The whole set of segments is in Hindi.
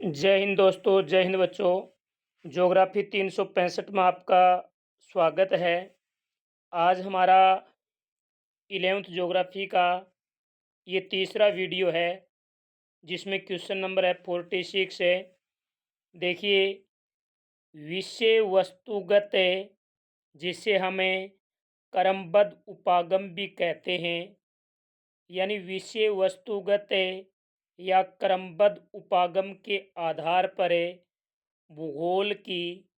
जय हिंद दोस्तों, जय हिंद बच्चों। ज्योग्राफी 365 में आपका स्वागत है। आज हमारा 11th ज्योग्राफी का ये तीसरा वीडियो है, जिसमें क्वेश्चन नंबर है 46 है। देखिए, विषय वस्तुगत है, जिसे हमें क्रमबद्ध उपागम भी कहते हैं, यानी विषय वस्तुगत है या क्रमबद्ध उपागम के आधार पर भूगोल की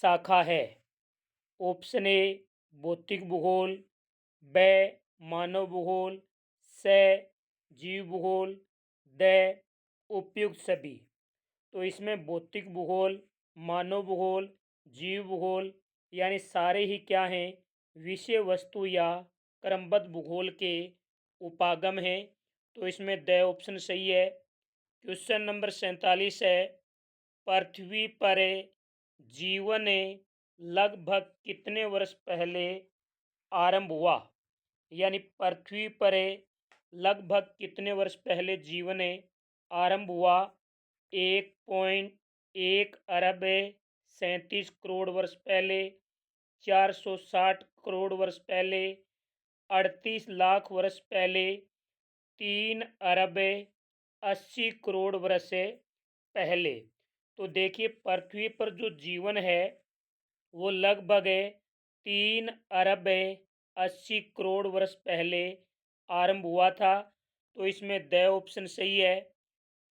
शाखा है। ऑप्शन ए भौतिक भूगोल, ब मानव भूगोल, स जीव भूगोल, द उपयुक्त सभी। तो इसमें भौतिक भूगोल, मानव भूगोल, जीव भूगोल यानी सारे ही क्या हैं, विषय वस्तु या क्रमबद्ध भूगोल के उपागम हैं। तो इसमें द ऑप्शन सही है। क्वेश्चन नंबर 47 है, पृथ्वी पर जीवन लगभग कितने वर्ष पहले आरंभ हुआ। यानी पृथ्वी पर लगभग कितने वर्ष पहले जीवन आरंभ हुआ। 1.1 अरब 37 करोड़ वर्ष पहले, 460 करोड़ वर्ष पहले, 38 लाख वर्ष पहले, 3 अरब 80 करोड़ वर्ष पहले। तो देखिए, पृथ्वी पर जो जीवन है वो लगभग 3 अरब 80 करोड़ वर्ष पहले आरंभ हुआ था। तो इसमें द ऑप्शन सही है।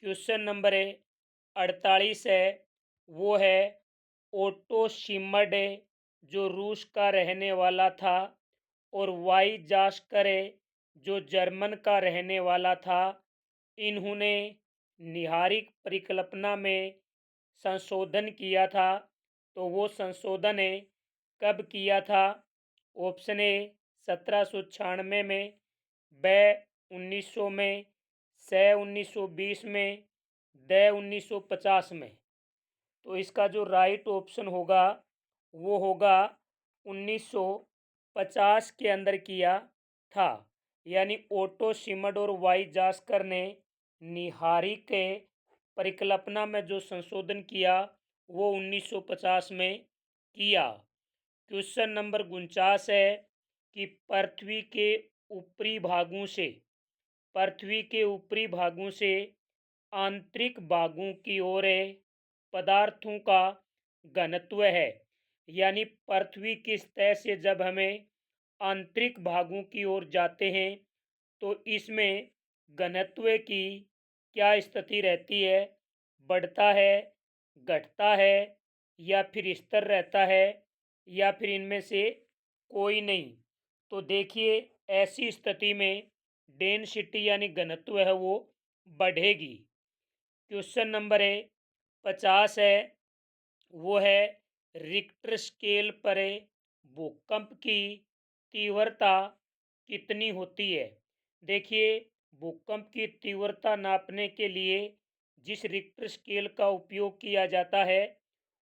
क्वेश्चन नंबर 48 है, वो है ओटो शिमड, जो रूस का रहने वाला था, और वाई जास्कर, जो जर्मन का रहने वाला था। इन्होंने निहारिक परिकल्पना में संशोधन किया था। तो वो संशोधन कब किया था। ऑप्शन ए 1796 में, ब 1900 में, स 1920 में, द 1950 में। तो इसका जो राइट ऑप्शन होगा वो होगा 1950 के अंदर किया था। यानी ओटो शिमड और वाई जास्कर ने निहारिक परिकल्पना में जो संशोधन किया वो 1950 में किया। क्वेश्चन नंबर 49 है कि पृथ्वी के ऊपरी भागों से आंतरिक भागों की ओर पदार्थों का घनत्व है। यानी पृथ्वी की सतह से जब हमें आंतरिक भागों की ओर जाते हैं तो इसमें घनत्व की क्या स्थिति रहती है, बढ़ता है, घटता है, या फिर स्थिर रहता है, या फिर इनमें से कोई नहीं। तो देखिए, ऐसी स्थिति में डेंसिटी यानी घनत्व है वो बढ़ेगी। क्वेश्चन नंबर 50 है, वो है रिक्टर स्केल पर भूकंप की तीव्रता कितनी होती है। देखिए, भूकंप की तीव्रता नापने के लिए जिस रिक्टर स्केल का उपयोग किया जाता है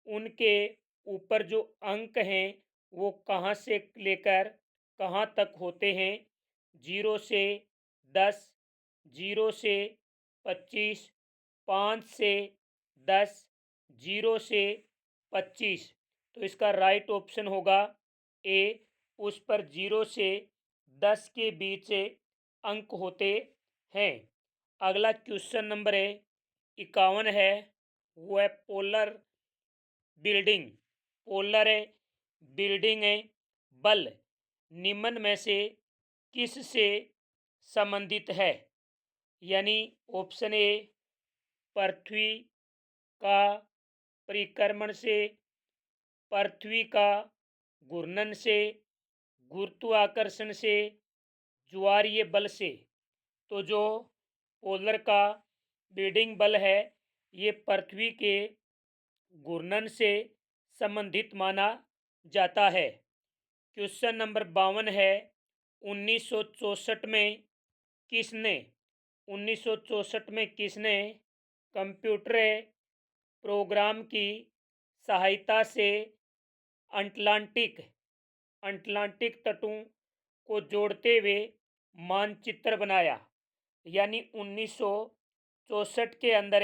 उनके ऊपर जो अंक हैं वो कहाँ से लेकर कहाँ तक होते हैं। 0 से 10, 0 से 25, 5 से 10, 0 से 25। तो इसका राइट ऑप्शन होगा ए। उस पर 0 से 10 के बीच अंक होते हैं। अगला क्वेश्चन नंबर 51 है, वो है पोलर बिल्डिंग बल निम्न में से किस से संबंधित है। यानी ऑप्शन ए पृथ्वी का परिक्रमण से, पृथ्वी का घूर्णन से, गुरुत्वाकर्षण से, ज्वारीय बल से। तो जो पोलर का बिल्डिंग बल है ये पृथ्वी के घूर्णन से संबंधित माना जाता है। क्वेश्चन नंबर 52 है, 1964 में किसने 1964 में किसने कंप्यूटर प्रोग्राम की सहायता से अटलांटिक अटलांटिक तटों को जोड़ते हुए मानचित्र बनाया। यानी 1964 के अंदर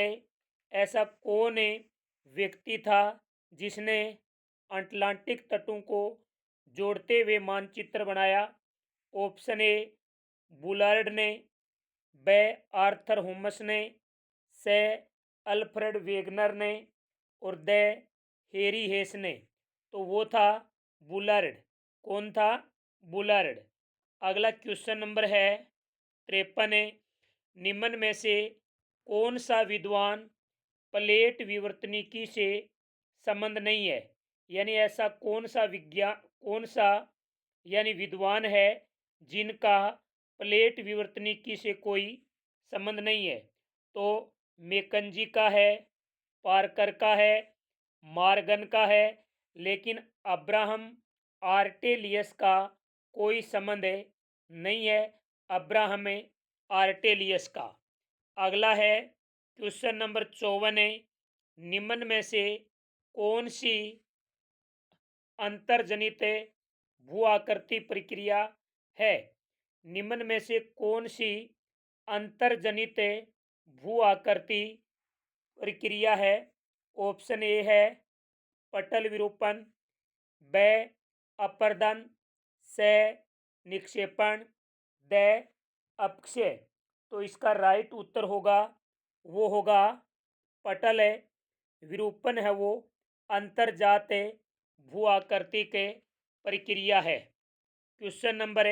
ऐसा कौन व्यक्ति था जिसने अटलांटिक तटों को जोड़ते हुए मानचित्र बनाया? ऑप्शन ए बुलार्ड ने, ब आर्थर होमस ने, से अल्फ्रेड वेगनर ने और द हेरी हेस ने। तो वो था बुलार्ड। कौन था? बुलार्ड। अगला क्वेश्चन नंबर है 53। निम्न में से कौन सा विद्वान प्लेट विवर्तनिकी से संबंध नहीं है? यानी ऐसा कौन सा यानी विद्वान है जिनका प्लेट विवर्तनिकी से कोई संबंध नहीं है? तो मैकेंजी का है, पार्कर का है, मॉर्गन का है, लेकिन अब्राहम आर्टेलियस का कोई संबंध नहीं है। अब्राहम आर्टेलियस का। अगला है क्वेश्चन नंबर 54। निम्न में से कौन सी अंतर्जनित भू आकृति प्रक्रिया है? निम्न में से कौन सी अंतर्जनित भू आकृति प्रक्रिया है? ऑप्शन ए है पटल विरूपण, ब अपर्दन, से निक्षेपण, द अपक्षय। तो इसका राइट उत्तर होगा वो होगा पटल विरूपण है, वो अंतर्जात भू आकृति के प्रक्रिया है। क्वेश्चन नंबर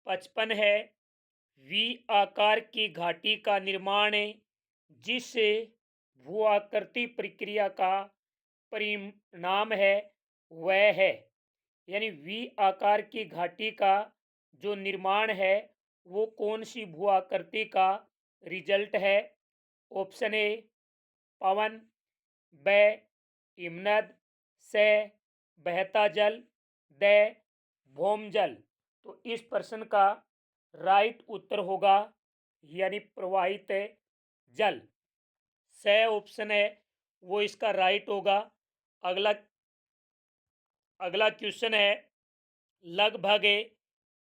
55 है वी आकार की घाटी का निर्माण जिस भू आकृति प्रक्रिया का परिणाम है वह है, यानी वी आकार की घाटी का जो निर्माण है वो कौन सी भू आकृति का रिजल्ट है? ऑप्शन ए पवन, ब हिमनद, से बहता जल, द भौमजल। तो इस प्रश्न का राइट उत्तर होगा यानी प्रवाहित जल। से ऑप्शन है वो इसका राइट होगा। अगला अगला क्वेश्चन है लगभग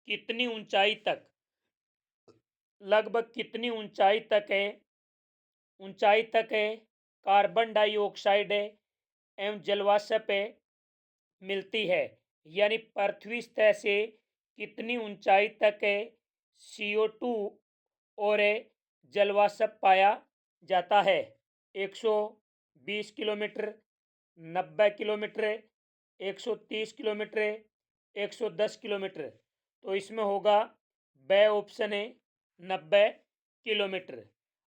कितनी ऊंचाई तक है कार्बन डाइऑक्साइड एवं जलवाष्प मिलती है? यानी पृथ्वी सतह से कितनी ऊंचाई तक CO2 और जलवाष्प पाया जाता है? 120 किलोमीटर, 90 किलोमीटर, 130 किलोमीटर, 110 किलोमीटर। तो इसमें होगा ब ऑप्शन है 90 किलोमीटर।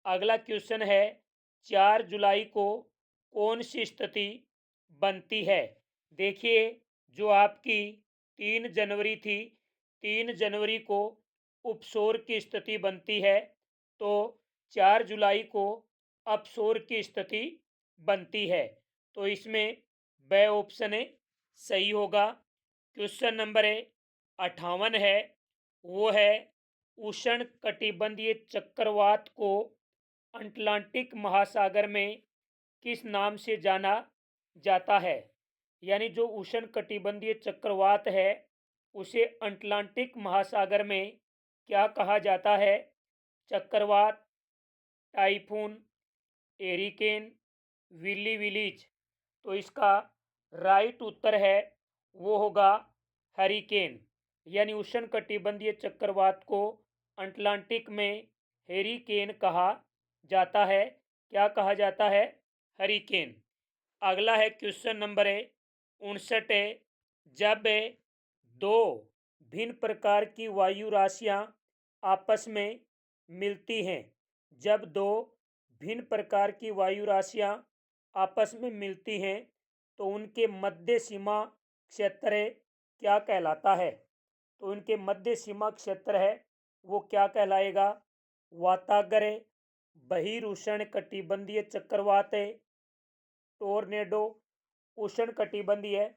अगला क्वेश्चन है 4 जुलाई को कौन सी स्थिति बनती है? देखिए जो आपकी 3 जनवरी थी, 3 जनवरी को उपसौर की स्थिति बनती है, तो 4 जुलाई को अपसौर की स्थिति बनती है। तो इसमें ब ऑप्शन सही होगा। क्वेश्चन नंबर 58 है वो है उष्ण कटिबंधीय चक्रवात को अटलांटिक महासागर में किस नाम से जाना जाता है? यानी जो उष्ण कटिबंधीय चक्रवात है उसे अटलांटिक महासागर में क्या कहा जाता है? चक्रवात, टाइफून, एरिकेन, विली विलीज। तो इसका राइट उत्तर है वो होगा हरिकेन। यानी उष्ण कटिबंधीय चक्रवात को अटलांटिक में हेरिकेन कहा जाता है। क्या कहा जाता है? हरिकेन। अगला है क्वेश्चन नंबर 59। जब दो भिन्न प्रकार की वायु राशियां आपस में मिलती हैं, जब दो भिन्न प्रकार की वायु राशियां आपस में मिलती हैं तो उनके मध्य सीमा क्षेत्र क्या कहलाता है? तो उनके मध्य सीमा क्षेत्र है वो क्या कहलाएगा? वातागर, बहिरुष्ण कटिबंधीय चक्रवात, टोर्नेडो, उष्ण कटिबंधीय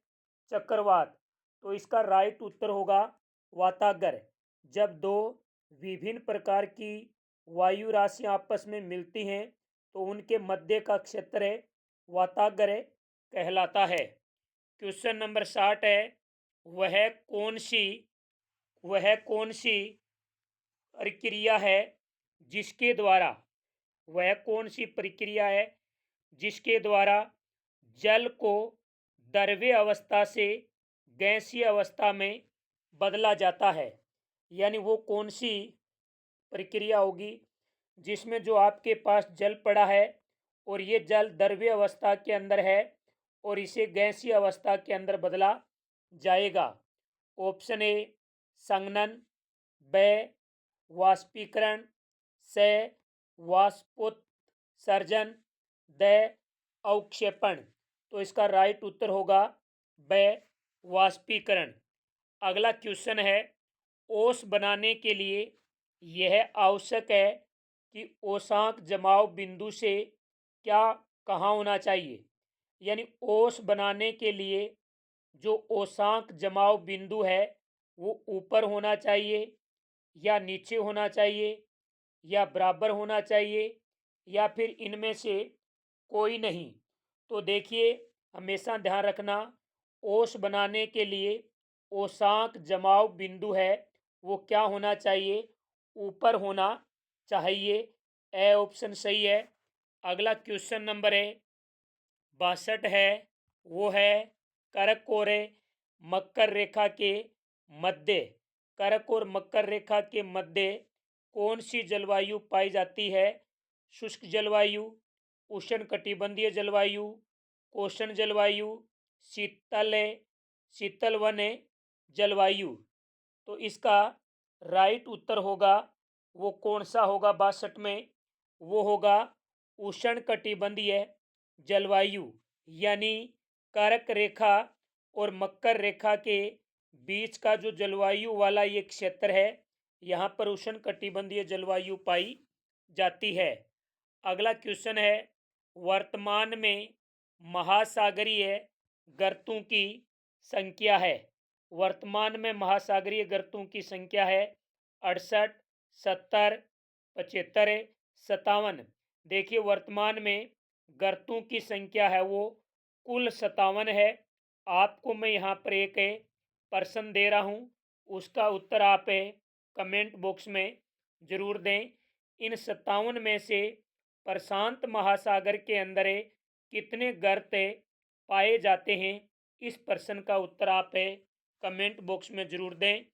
चक्रवात। तो इसका राइट उत्तर होगा वातागर। जब दो विभिन्न प्रकार की वायु राशियां आपस में मिलती हैं तो उनके मध्य का क्षेत्र वातागर कहलाता है। क्वेश्चन नंबर 60 है वह कौन सी प्रक्रिया है जिसके द्वारा वह कौन सी प्रक्रिया है जिसके द्वारा जल को द्रव्य अवस्था से गैसीय अवस्था में बदला जाता है। यानी वो कौन सी प्रक्रिया होगी जिसमें जो आपके पास जल पड़ा है और ये जल द्रव्य अवस्था के अंदर है और इसे गैसीय अवस्था के अंदर बदला जाएगा। ऑप्शन ए संघनन, ब वाष्पीकरण, से वाष्पोत्सर्जन, द अवक्षेपण। तो इसका राइट उत्तर होगा ब वाष्पीकरण। अगला क्वेश्चन है, ओस बनाने के लिए यह आवश्यक है कि ओसांक जमाव बिंदु से क्या कहाँ होना चाहिए। यानी ओस बनाने के लिए जो ओसांक जमाव बिंदु है वो ऊपर होना चाहिए या नीचे होना चाहिए या बराबर होना चाहिए या फिर इनमें से कोई नहीं। तो देखिए, हमेशा ध्यान रखना, ओस बनाने के लिए ओसांक जमाव बिंदु है वो क्या होना चाहिए, ऊपर होना चाहिए। ए ऑप्शन सही है। अगला क्वेश्चन नंबर है 62 है, वो है करक और मकर रेखा के मध्य, करक और मकर रेखा के मध्य कौन सी जलवायु पाई जाती है। शुष्क जलवायु, उष्ण कटिबंधीय जलवायु, कोष्ण जलवायु, शीतल शीतल वन जलवायु। तो इसका राइट उत्तर होगा वो कौन सा होगा 62 में, वो होगा उष्ण कटिबंधीय जलवायु। यानी करक रेखा और मकर रेखा के बीच का जो जलवायु वाला ये क्षेत्र है, यहाँ पर उष्ण कटिबंधीय जलवायु पाई जाती है। अगला क्वेश्चन है, वर्तमान में महासागरीय गर्तों की संख्या है। वर्तमान में महासागरीय गर्तों की संख्या है 68, 70, 75, 57। देखिए, वर्तमान में गर्तों की संख्या है वो कुल 57 है। आपको मैं यहाँ पर एक प्रश्न दे रहा हूँ, उसका उत्तर आप कमेंट बॉक्स में जरूर दें। इन 57 में से प्रशांत महासागर के अंदर कितने गर्त पाए जाते हैं, इस प्रश्न का उत्तर आप कमेंट बॉक्स में जरूर दें।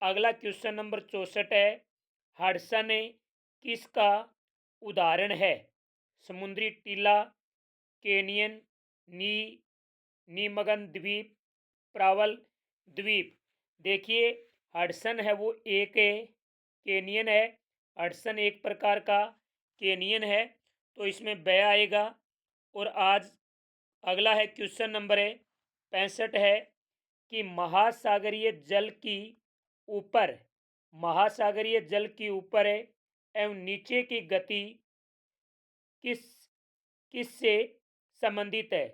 अगला क्वेश्चन नंबर 64 है, हडसन किसका उदाहरण है। समुद्री टीला, केनियन, नी नीमगन द्वीप, प्रावल द्वीप। देखिए, हडसन है वो एक केनियन है। हडसन एक प्रकार का केनियन है, तो इसमें ब आएगा। और आज अगला है क्वेश्चन नंबर 65 है कि ऊपर महासागरीय जल की ऊपर एवं नीचे की गति किस किस से संबंधित है।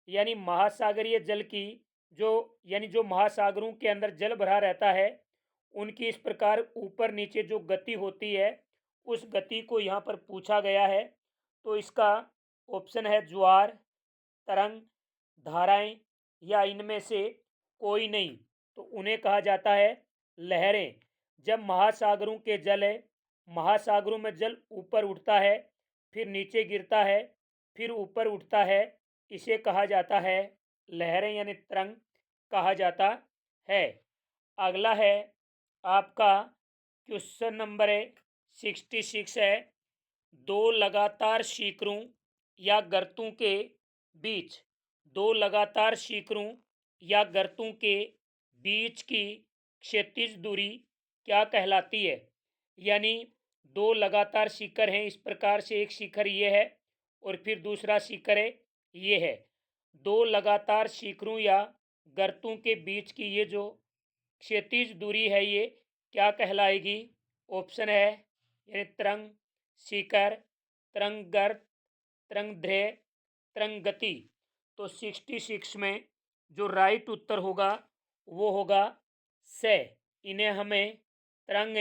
यानी महासागरीय जल की जो यानी जो महासागरों के अंदर जल भरा रहता है उनकी इस प्रकार ऊपर नीचे जो गति होती है उस गति को यहाँ पर पूछा गया है। तो इसका ऑप्शन है ज्वार, तरंग, धाराएं या इनमें से कोई नहीं। तो उन्हें कहा जाता है लहरें। जब महासागरों में जल ऊपर उठता है, फिर नीचे गिरता है, फिर ऊपर उठता है, इसे कहा जाता है लहरें यानी तरंग कहा जाता है। अगला है आपका क्वेश्चन नंबर 66 है, दो लगातार शिखरों या गर्तों के बीच दो लगातार शिखरों या गर्तों के बीच की क्षैतिज दूरी क्या कहलाती है। यानी दो लगातार शिखर हैं, इस प्रकार से एक शिखर ये है और फिर दूसरा शिखर है ये है। दो लगातार शिखरों या गर्तों के बीच की ये जो क्षैतिज दूरी है ये क्या कहलाएगी। ऑप्शन है यानी तरंग, शिखर, तरंग गर्त, तरंग ध्रेय, तरंग गति। तो 66 में जो राइट उत्तर होगा वो होगा से। इन्हें हमें तरंग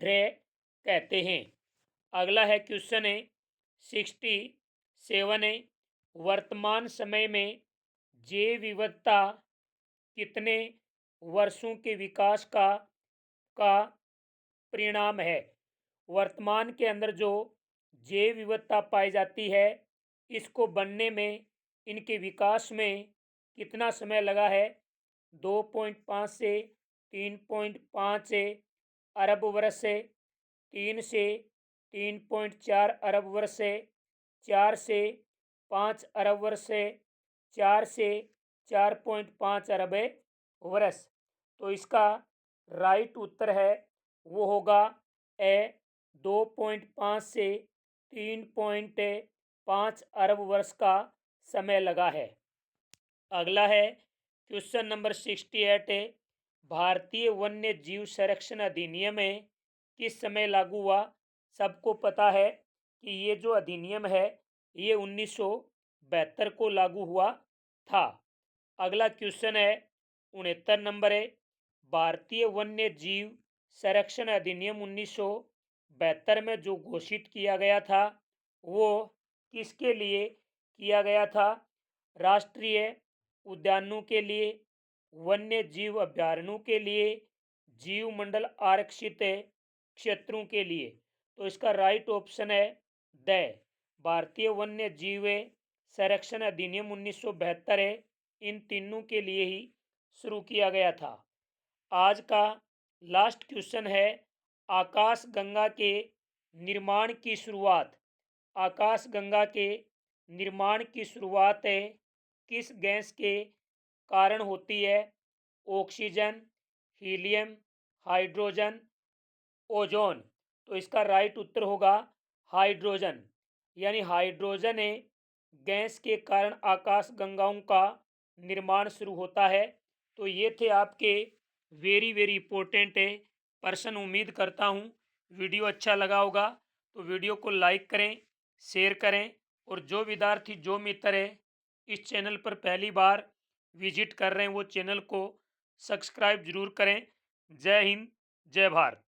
ध्रेय कहते हैं। अगला है क्वेश्चन 67 वर्तमान समय में जैव विविधता कितने वर्षों के विकास का परिणाम है। वर्तमान के अंदर जो जैव विविधता पाई जाती है इसको बनने में, इनके विकास में कितना समय लगा है? 2.5 से 3.5 अरब वर्ष से, 3 से 3.4 अरब वर्ष से, 4 से 5 अरब वर्ष से, 4 से 4.5 अरब वर्ष। तो इसका राइट उत्तर है वो होगा ए, 2.5 से 3.5 अरब वर्ष का समय लगा है। अगला है क्वेश्चन नंबर 68 है, भारतीय वन्य जीव संरक्षण अधिनियम है किस समय लागू हुआ? सबको पता है कि ये जो अधिनियम है ये 1972 को लागू हुआ था। अगला क्वेश्चन है 69 नंबर है, भारतीय वन्य जीव संरक्षण अधिनियम 1972 में जो घोषित किया गया था वो किसके लिए किया गया था? राष्ट्रीय उद्यानों के लिए, वन्य जीव अभयारण्यों के लिए, जीव मंडल आरक्षित क्षेत्रों के लिए। तो इसका राइट ऑप्शन है द, भारतीय वन्य जीव संरक्षण अधिनियम 1972 है, इन तीनों के लिए ही शुरू किया गया था। आज का लास्ट क्वेश्चन है, आकाश गंगा के निर्माण की शुरुआत, आकाश गंगा के निर्माण की शुरुआत किस गैस के कारण होती है? Oxygen, helium, hydrogen, ozone. तो इसका राइट उत्तर होगा हाइड्रोजन, यानी हाइड्रोजन गैस के कारण आकाश गंगाओं का निर्माण शुरू होता है। तो ये थे आपके वेरी वेरी इंपॉर्टेंट प्रश्न। उम्मीद करता हूँ वीडियो अच्छा लगा होगा, तो वीडियो को लाइक करें, शेयर करें, और जो विद्यार्थी जो मित्र है इस चैनल पर पहली बार विजिट कर रहे हैं वो चैनल को सब्सक्राइब जरूर करें। जय हिंद, जय भारत।